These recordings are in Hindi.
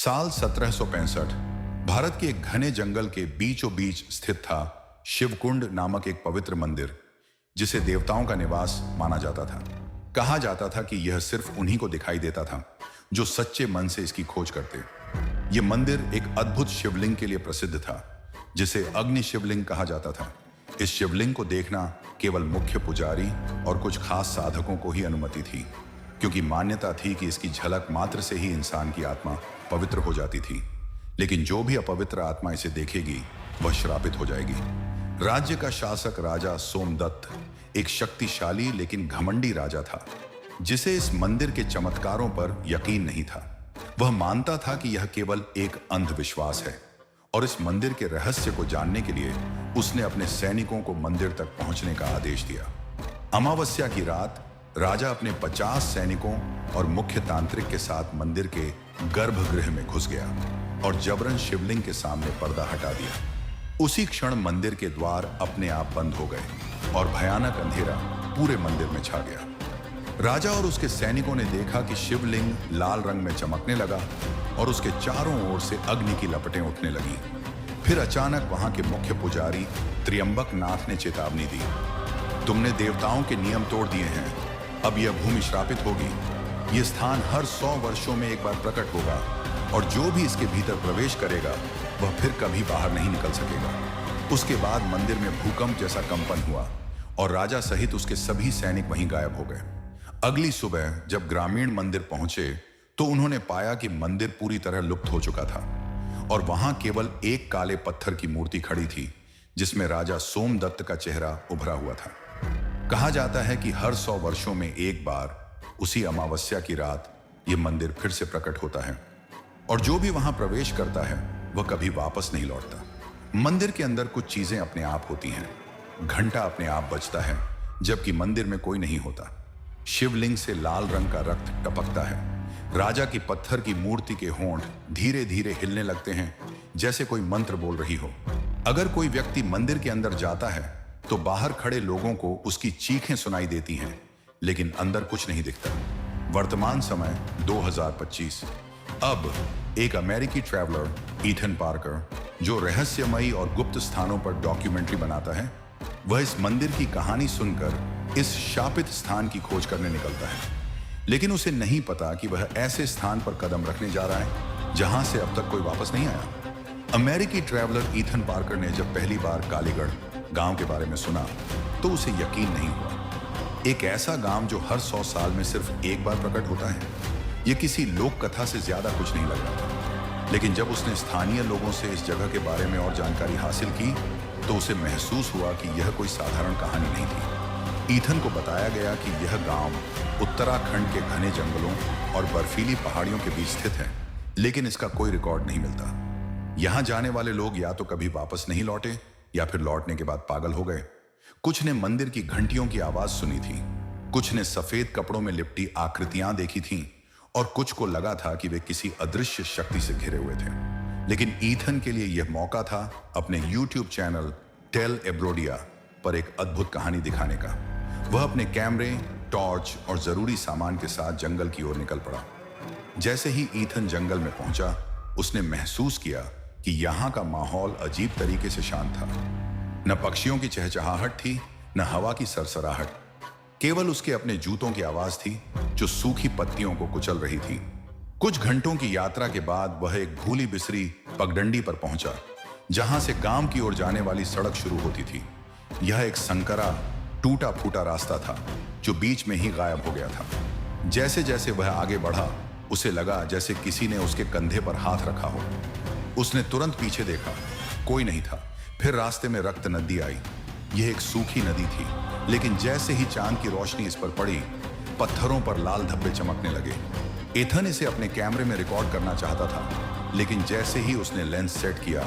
साल 1765 भारत के एक घने जंगल के बीचों बीच स्थित था शिवकुंड नामक एक पवित्र मंदिर, जिसे देवताओं का निवास माना जाता था। कहा जाता था कि यह सिर्फ उन्हीं को दिखाई देता था जो सच्चे मन से इसकी खोज करते। यह मंदिर एक अद्भुत शिवलिंग के लिए प्रसिद्ध था, जिसे अग्नि शिवलिंग कहा जाता था। इस शिवलिंग को देखना केवल मुख्य पुजारी और कुछ खास साधकों को ही अनुमति थी, क्योंकि मान्यता थी कि इसकी झलक मात्र से ही इंसान की आत्मा पवित्र हो जाती थी। लेकिन जो भी अपवित्र आत्मा इसे देखेगी वह श्रापित हो जाएगी। राज्य का शासक राजा सोमदत्त एक शक्तिशाली लेकिन घमंडी राजा था, जिसे इस मंदिर के चमत्कारों पर यकीन नहीं था। वह मानता था कि यह केवल एक अंधविश्वास है, और इस मंदिर के रहस्य को जानने के लिए उसने अपने सैनिकों को मंदिर तक पहुंचने का आदेश दिया। अमावस्या की रात राजा अपने 50 सैनिकों और मुख्य तांत्रिक के साथ मंदिर के गर्भगृह में घुस गया और जबरन शिवलिंग के सामने पर्दा हटा दिया। उसी क्षण मंदिर के द्वार अपने आप बंद हो गए और भयानक अंधेरा पूरे मंदिर में छा गया। राजा और उसके सैनिकों ने देखा कि शिवलिंग लाल रंग में चमकने लगा और उसके चारों ओर से अग्नि की लपटें उठने लगी। फिर अचानक वहां के मुख्य पुजारी त्र्यंबक नाथ ने चेतावनी दी, तुमने देवताओं के नियम तोड़ दिए हैं, अब यह भूमि श्रापित होगी। यह स्थान हर 100 वर्षों में एक बार प्रकट होगा, और जो भी इसके भीतर प्रवेश करेगा वह फिर कभी बाहर नहीं निकल सकेगा। उसके बाद मंदिर में भूकंप जैसा कंपन हुआ और राजा सहित उसके सभी सैनिक वहीं गायब हो गए। अगली सुबह जब ग्रामीण मंदिर पहुंचे तो उन्होंने पाया कि मंदिर पूरी तरह लुप्त हो चुका था, और वहां केवल एक काले पत्थर की मूर्ति खड़ी थी, जिसमें राजा सोमदत्त का चेहरा उभरा हुआ था। कहा जाता है कि हर 100 वर्षों में एक बार उसी अमावस्या की रात यह मंदिर फिर से प्रकट होता है, और जो भी वहां प्रवेश करता है वह कभी वापस नहीं लौटता। मंदिर के अंदर कुछ चीजें अपने आप होती हैं। घंटा अपने आप बजता है जबकि मंदिर में कोई नहीं होता। शिवलिंग से लाल रंग का रक्त टपकता है। राजा की पत्थर की मूर्ति के होंठ धीरे धीरे हिलने लगते हैं, जैसे कोई मंत्र बोल रही हो। अगर कोई व्यक्ति मंदिर के अंदर जाता है तो बाहर खड़े लोगों को उसकी चीखें सुनाई देती हैं, लेकिन अंदर कुछ नहीं दिखता। वर्तमान समय 2025। अब एक अमेरिकी ट्रैवलर ईथन पार्कर, जो रहस्यमयी और गुप्त स्थानों पर डॉक्यूमेंट्री बनाता है, वह इस मंदिर की कहानी सुनकर इस शापित स्थान की खोज करने निकलता है। लेकिन उसे नहीं पता कि वह ऐसे स्थान पर कदम रखने जा रहा है जहां से अब तक कोई वापस नहीं आया। अमेरिकी ट्रैवलर ईथन पार्कर ने जब पहली बार कालीगढ़ गांव के बारे में सुना तो उसे यकीन नहीं हुआ। एक ऐसा गांव जो हर 100 साल में सिर्फ एक बार प्रकट होता है, यह किसी लोक कथा से ज्यादा कुछ नहीं लग रहा था। लेकिन जब उसने स्थानीय लोगों से इस जगह के बारे में और जानकारी हासिल की तो उसे महसूस हुआ कि यह कोई साधारण कहानी नहीं थी। ईथन को बताया गया कि यह गांव उत्तराखंड के घने जंगलों और बर्फीली पहाड़ियों के बीच स्थित है, लेकिन इसका कोई रिकॉर्ड नहीं मिलता। यहां जाने वाले लोग या तो कभी वापस नहीं लौटे या फिर लौटने के बाद पागल हो गए। कुछ ने मंदिर की घंटियों की आवाज सुनी थी, कुछ ने सफेद कपड़ों में लिपटी आकृतियां देखी थीं, और कुछ को लगा था कि वे किसी अदृश्य शक्ति से घिरे हुए थे। लेकिन ईथन के लिए यह मौका था अपने YouTube चैनल टेल एब्रोडिया पर एक अद्भुत कहानी दिखाने का। वह अपने कैमरे, टॉर्च और जरूरी सामान के साथ जंगल की ओर निकल पड़ा। जैसे ही ईथन जंगल में पहुंचा, उसने महसूस किया कि यहाँ का माहौल अजीब तरीके से शांत था। न पक्षियों की चहचहाहट थी, न हवा की सरसराहट। केवल उसके अपने जूतों की आवाज थी जो सूखी पत्तियों को कुचल रही थी। कुछ घंटों की यात्रा के बाद वह एक भूली बिसरी पगडंडी पर पहुंचा, जहां से गांव की ओर जाने वाली सड़क शुरू होती थी। यह एक संकरा, टूटा फूटा रास्ता था जो बीच में ही गायब हो गया था। जैसे जैसे वह आगे बढ़ा, उसे लगा जैसे किसी ने उसके कंधे पर हाथ रखा हो। उसने तुरंत पीछे देखा, कोई नहीं था। फिर रास्ते में रक्त नदी आई। यह एक सूखी नदी थी, लेकिन जैसे ही चांद की रोशनी इस पर पड़ी, पत्थरों पर लाल धब्बे चमकने लगे। ईथन इसे अपने कैमरे में रिकॉर्ड करना चाहता था, लेकिन जैसे ही उसने लेंस सेट किया,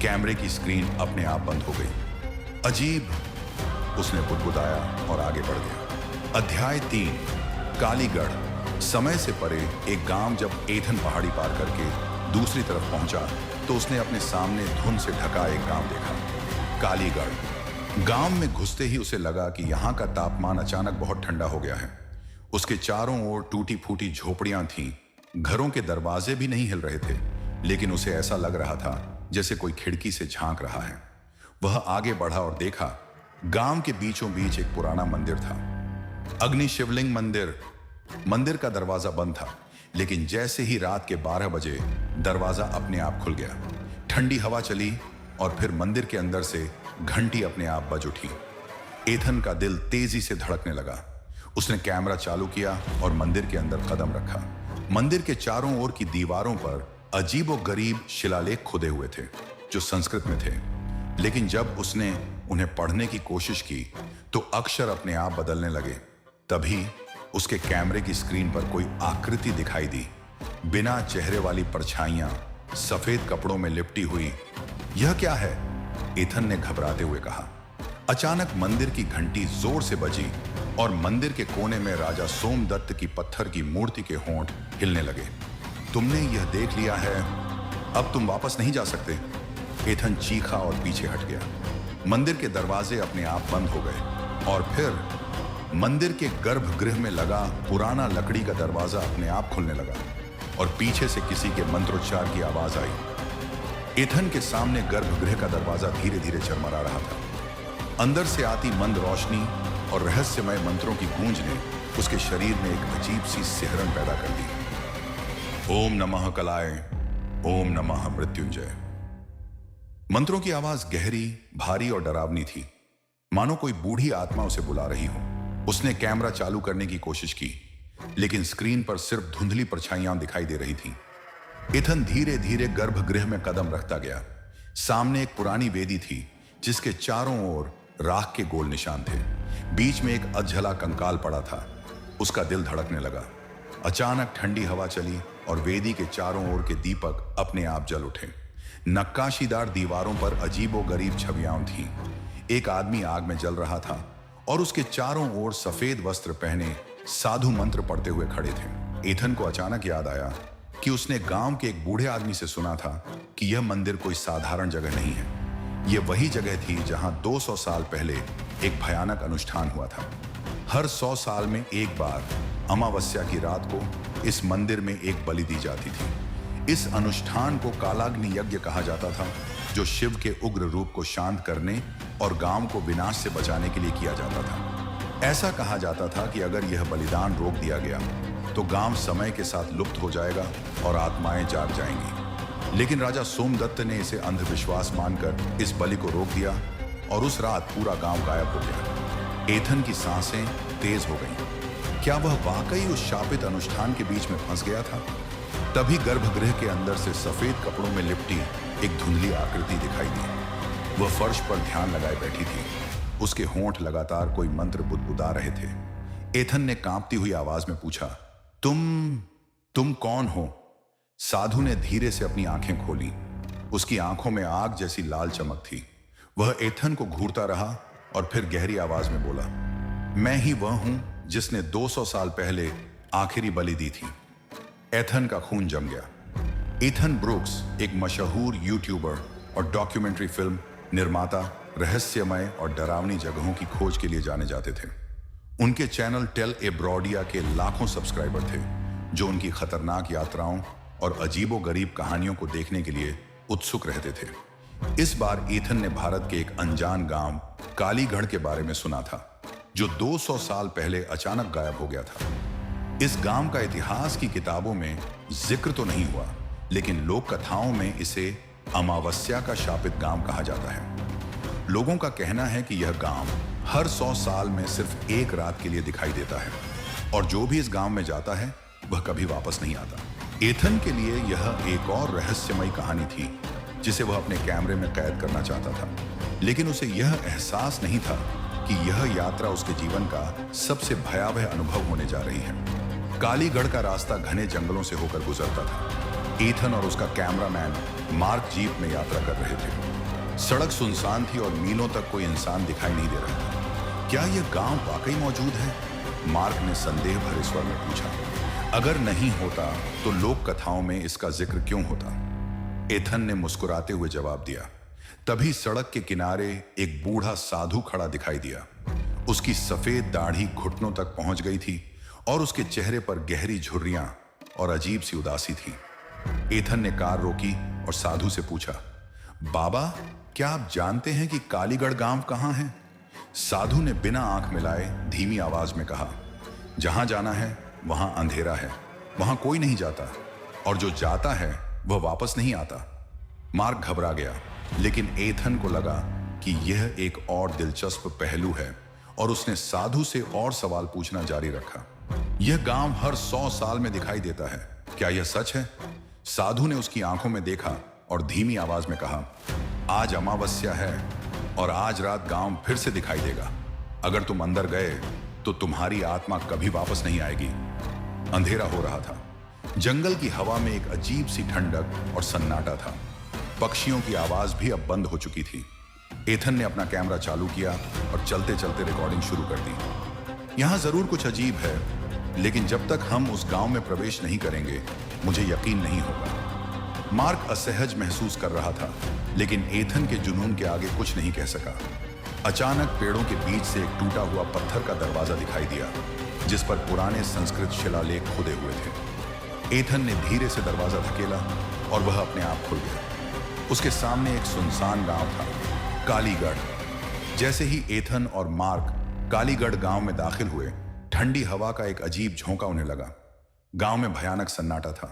कैमरे की स्क्रीन अपने आप बंद हो गई। अजीब, उसने बुदबुदाया और आगे बढ़ गया। अध्याय 3, कालीगढ़। समय से परे एक गांव जब ईथन पहाड़ी पार करके दूसरी तरफ पहुंचा तो उसने अपने सामने धुंध से ढका एक गांव देखा, कालीगढ़। गांव में घुसते ही उसे लगा कि यहां का तापमान अचानक बहुत ठंडा हो गया है। उसके चारों ओर टूटी फूटी झोपड़ियां थीं, घरों के दरवाजे भी नहीं हिल रहे थे। लेकिन उसे ऐसा लग रहा था जैसे कोई खिड़की से झांक रहा है। वह आगे बढ़ा और देखा, गांव के बीचों बीच एक पुराना मंदिर था, अग्नि शिवलिंग मंदिर। मंदिर का दरवाजा बंद था, लेकिन जैसे ही रात के 12 बजे दरवाजा अपने आप खुल गया। ठंडी हवा चली और फिर मंदिर के अंदर से घंटी अपने आप बज उठी। एथन का दिल तेजी से धड़कने लगा। उसने कैमरा चालू किया और मंदिर के अंदर कदम रखा। मंदिर के चारों ओर की दीवारों पर अजीबोगरीब शिलालेख खुदे हुए थे जो संस्कृत में थे, लेकिन जब उसने उन्हें पढ़ने की कोशिश की तो अक्षर अपने आप बदलने लगे। तभी उसके कैमरे की स्क्रीन पर कोई आकृति दिखाई दी, बिना चेहरे वाली परछाइयां सफेद कपड़ों में लिपटी हुई। यह क्या है? एथन ने घबराते हुए कहा। अचानक मंदिर की घंटी जोर से बजी और मंदिर के कोने में राजा सोमदत्त की पत्थर की मूर्ति के होंठ हिलने लगे। तुमने यह देख लिया है, अब तुम वापस नहीं जा सकते। एथन चीखा और पीछे हट गया। मंदिर के दरवाजे अपने आप बंद हो गए और फिर मंदिर के गर्भगृह में लगा पुराना लकड़ी का दरवाजा अपने आप खुलने लगा और पीछे से किसी के मंत्रोच्चार की आवाज आई। एथन के सामने गर्भगृह का दरवाजा धीरे धीरे चरमरा रहा था। अंदर से आती मंद रोशनी और रहस्यमय मंत्रों की गूंज ने उसके शरीर में एक अजीब सी सिहरन पैदा कर दी। ओम नमः कलाय, ओम नमः मृत्युंजय। मंत्रों की आवाज गहरी, भारी और डरावनी थी, मानो कोई बूढ़ी आत्मा उसे बुला रही हो। उसने कैमरा चालू करने की कोशिश की, लेकिन स्क्रीन पर सिर्फ धुंधली परछाइयां दिखाई दे रही थीं। एथन धीरे धीरे गर्भगृह में कदम रखता गया। सामने एक पुरानी वेदी थी जिसके चारों ओर राख के गोल निशान थे। बीच में एक अधजला कंकाल पड़ा था। उसका दिल धड़कने लगा। अचानक ठंडी हवा चली और वेदी के चारों ओर के दीपक अपने आप जल उठे। नक्काशीदार दीवारों पर अजीबोगरीब छवियां थीं। एक आदमी आग में जल रहा था और उसके चारों ओर सफेद वस्त्र पहने साधु मंत्र पढ़ते हुए खड़े थे। एथन को अचानक याद आया कि उसने गांव के एक बूढ़े आदमी से सुना था कि यह मंदिर कोई साधारण जगह नहीं है। यह वही जगह थी जहां 200 साल पहले एक भयानक अनुष्ठान हुआ था। हर 100 साल में एक बार अमावस्या की रात को इस मंदिर में एक बलि दी जाती थी। इस अनुष्ठान को कालाग्नि यज्ञ कहा जाता था, जो शिव के उग्र रूप को शांत करने और गांव को विनाश से बचाने के लिए किया जाता था। ऐसा कहा जाता था कि अगर यह बलिदान रोक दिया गया तो गांव समय के साथ लुप्त हो जाएगा और आत्माएं जाग जाएंगी। लेकिन राजा सोमदत्त ने इसे अंधविश्वास मानकर इस बलि को रोक दिया और उस रात पूरा गांव गायब हो गया। एथन की सांसें तेज हो गईं। क्या वह वाकई उस शापित अनुष्ठान के बीच में फंस गया था? तभी गर्भगृह के अंदर से सफेद कपड़ों में लिपटी एक धुंधली आकृति दिखाई दी। वह फर्श पर ध्यान लगाए बैठी थी। उसके होंठ लगातार कोई मंत्र बुदबुदा रहे थे। एथन ने कांपती हुई आवाज में पूछा, तुम कौन हो? साधु ने धीरे से अपनी आंखें खोली। उसकी आंखों में आग जैसी लाल चमक थी। वह एथन को घूरता रहा और फिर गहरी आवाज में बोला, मैं ही वह हूं जिसने 200 साल पहले आखिरी बलि दी थी। एथन का खून जम गया। एथन ब्रूक्स एक मशहूर यूट्यूबर और डॉक्यूमेंट्री फिल्म निर्माता रहस्यमय और डरावनी जगहों की खोज के लिए जाने जाते थे। उनके चैनल टेल ए ब्रॉडिया के लाखों सब्सक्राइबर थे, जो उनकी खतरनाक यात्राओं और अजीबोगरीब कहानियों को देखने के लिए उत्सुक रहते थे। इस बार एथन ने भारत के एक अनजान गांव कालीगढ़ के बारे में सुना था, जो 200 साल पहले अचानक गायब हो गया था। इस गांव का इतिहास की किताबों में जिक्र तो नहीं हुआ, लेकिन लोक कथाओं में इसे अमावस्या का शापित गांव कहा जाता है। लोगों का कहना है कि यह गांव हर 100 साल में सिर्फ एक रात के लिए दिखाई देता है और जो भी इस गांव में जाता है वह कभी वापस नहीं आता। एथन के लिए यह एक और रहस्यमयी कहानी थी जिसे वह अपने कैमरे में कैद करना चाहता था, लेकिन उसे यह एहसास नहीं था कि यह यात्रा उसके जीवन का सबसे भयावह अनुभव होने जा रही है। कालीगढ़ का रास्ता घने जंगलों से होकर गुजरता था। एथन और उसका कैमरामैन मार्क जीप में यात्रा कर रहे थे। सड़क सुनसान थी और मीलों तक कोई इंसान दिखाई नहीं दे रहा था। क्या यह गांव वाकई मौजूद है? मार्क ने संदेह भरे स्वर में पूछा। अगर नहीं होता तो लोक कथाओं में इसका जिक्र क्यों होता? एथन ने मुस्कुराते हुए जवाब दिया। तभी सड़क के किनारे एक बूढ़ा साधु खड़ा दिखाई दिया। उसकी सफेद दाढ़ी घुटनों तक पहुंच गई थी और उसके चेहरे पर गहरी झुर्रियां और अजीब सी उदासी थी। एथन ने कार रोकी और साधु से पूछा, बाबा, क्या आप जानते हैं कि कालीगढ़ गांव कहाँ है? साधु ने बिना आंख मिलाए धीमी आवाज में कहा, जहां जाना है वहां अंधेरा है, वहां कोई नहीं जाता, और जो जाता है वह वापस नहीं आता। मार्क घबरा गया, लेकिन एथन को लगा कि यह एक और दिलचस्प पहलू है और उसने साधु से और सवाल पूछना जारी रखा। यह गांव हर 100 साल में दिखाई देता है, क्या यह सच है? साधु ने उसकी आंखों में देखा और धीमी आवाज में कहा, आज अमावस्या है और आज रात गांव फिर से दिखाई देगा। अगर तुम अंदर गए तो तुम्हारी आत्मा कभी वापस नहीं आएगी। अंधेरा हो रहा था। जंगल की हवा में एक अजीब सी ठंडक और सन्नाटा था। पक्षियों की आवाज भी अब बंद हो चुकी थी। एथन ने अपना कैमरा चालू किया और चलते चलते रिकॉर्डिंग शुरू कर दी। यहां जरूर कुछ अजीब है, लेकिन जब तक हम उस गांव में प्रवेश नहीं करेंगे मुझे यकीन नहीं होगा। मार्क असहज महसूस कर रहा था, लेकिन एथन के जुनून के आगे कुछ नहीं कह सका। अचानक पेड़ों के बीच से एक टूटा हुआ पत्थर का दरवाजा दिखाई दिया, जिस पर पुराने संस्कृत शिलालेख खुदे हुए थे। एथन ने धीरे से दरवाजा धकेला और वह अपने आप खुल गया। उसके सामने एक सुनसान गांव था, कालीगढ़। जैसे ही एथन और मार्क कालीगढ़ गांव में दाखिल हुए, ठंडी हवा का एक अजीब झोंका उन्हें लगा। गांव में भयानक सन्नाटा था।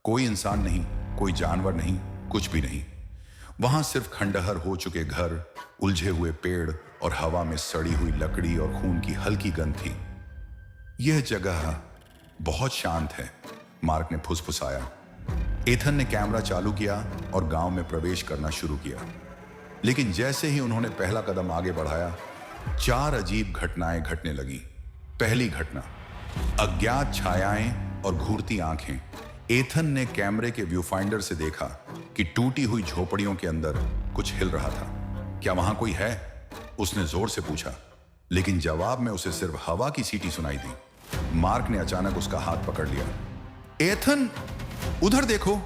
कोई इंसान नहीं, कोई जानवर नहीं, कुछ भी नहीं। वहां सिर्फ खंडहर हो चुके घर, उलझे हुए पेड़ और हवा में सड़ी हुई लकड़ी और खून की हल्की गंध थी। यह जगह बहुत शांत है, मार्क ने फुसफुसाया। एथन ने कैमरा चालू किया और गांव में प्रवेश करना शुरू किया। लेकिन जैसे ही उन्होंने पहला कदम आगे बढ़ाया, 4 अजीब घटनाएं घटने लगी। पहली घटना, अज्ञात छायाएं और घूरती आंखें। एथन ने कैमरे के व्यू फाइंडर से देखा कि टूटी हुई झोपड़ियों के अंदर कुछ हिल रहा था। क्या वहां कोई है? उसने जोर से पूछा, लेकिन जवाब में उसे सिर्फ हवा की सीटी सुनाई दी। मार्क ने अचानक उसका हाथ पकड़ लिया। एथन, उधर देखो।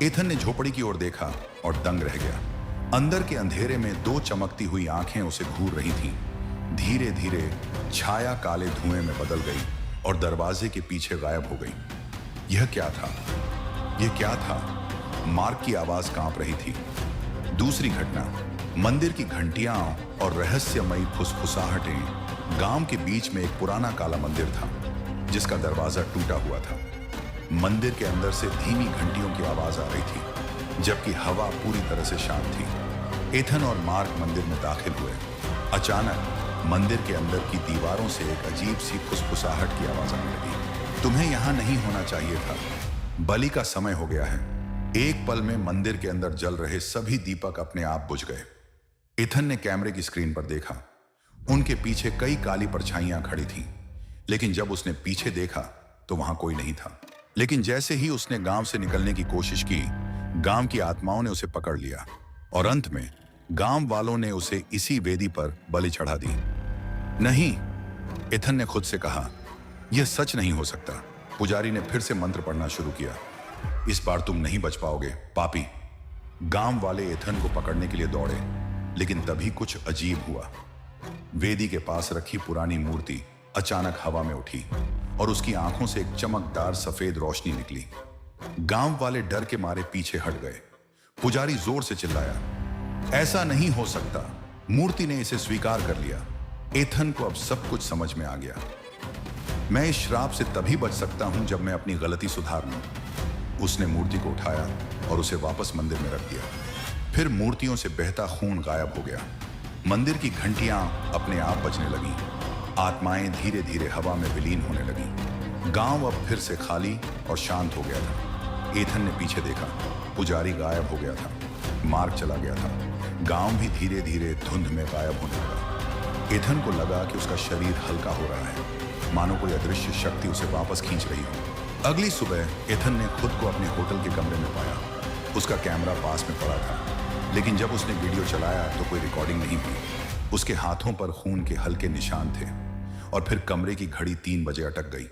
एथन ने झोपड़ी की ओर देखा और दंग रह गया। अंदर के अंधेरे में 2 चमकती हुई आंखें उसे घूर रही थीं। धीरे धीरे छाया काले धुएं में बदल गई और दरवाजे के पीछे गायब हो गई। यह क्या था? यह क्या था? मार्क की आवाज कांप रही थी। दूसरी घटना, मंदिर की घंटियां और रहस्यमयी फुसफुसाहटें। गांव के बीच में एक पुराना काला मंदिर था, जिसका दरवाजा टूटा हुआ था। मंदिर के अंदर से धीमी घंटियों की आवाज आ रही थी, जबकि हवा पूरी तरह से शांत थी। एथन और मार्क मंदिर में दाखिल हुए। अचानक मंदिर के अंदर की दीवारों से एक अजीब सी फुसफुसाहट की आवाज आने लगी। तुम्हें यहां नहीं होना चाहिए था, बलि का समय हो गया है। एक पल में मंदिर के अंदर जल रहे सभी दीपक अपने आप बुझ गए। एथन ने कैमरे की स्क्रीन पर देखा। उनके पीछे कई काली परछाइयां खड़ी थीं, लेकिन जब उसने पीछे देखा तो वहां कोई नहीं था। लेकिन जैसे ही उसने गांव से निकलने की कोशिश की, गांव की आत्माओं ने उसे पकड़ लिया और अंत में गांव वालों ने उसे इसी वेदी पर बलि चढ़ा दी। नहीं, एथन ने खुद से कहा, यह सच नहीं हो सकता। पुजारी ने फिर से मंत्र पढ़ना शुरू किया। इस बार तुम नहीं बच पाओगे, पापी। गांव वाले एथन को पकड़ने के लिए दौड़े, लेकिन तभी कुछ अजीब हुआ। वेदी के पास रखी पुरानी मूर्ति अचानक हवा में उठी और उसकी आंखों से एक चमकदार सफेद रोशनी निकली। गांव वाले डर के मारे पीछे हट गए। पुजारी जोर से चिल्लाया, ऐसा नहीं हो सकता। मूर्ति ने इसे स्वीकार कर लिया। एथन को अब सब कुछ समझ में आ गया। मैं इस श्राप से तभी बच सकता हूं जब मैं अपनी गलती सुधार लूं। उसने मूर्ति को उठाया और उसे वापस मंदिर में रख दिया। फिर मूर्तियों से बहता खून गायब हो गया। मंदिर की घंटियां अपने आप बजने लगीं। आत्माएं धीरे धीरे हवा में विलीन होने लगीं। गांव अब फिर से खाली और शांत हो गया था। एथन ने पीछे देखा। पुजारी गायब हो गया था। मार्क चला गया था। गांव भी धीरे धीरे धुंध में गायब होने लगा। एथन को लगा कि उसका शरीर हल्का हो रहा है, मानो कोई अदृश्य शक्ति उसे वापस खींच रही हो। अगली सुबह एथन ने खुद को अपने होटल के कमरे में पाया। उसका कैमरा पास में पड़ा था, लेकिन जब उसने वीडियो चलाया तो कोई रिकॉर्डिंग नहीं हुई। उसके हाथों पर खून के हल्के निशान थे और फिर कमरे की घड़ी 3 बजे अटक गई।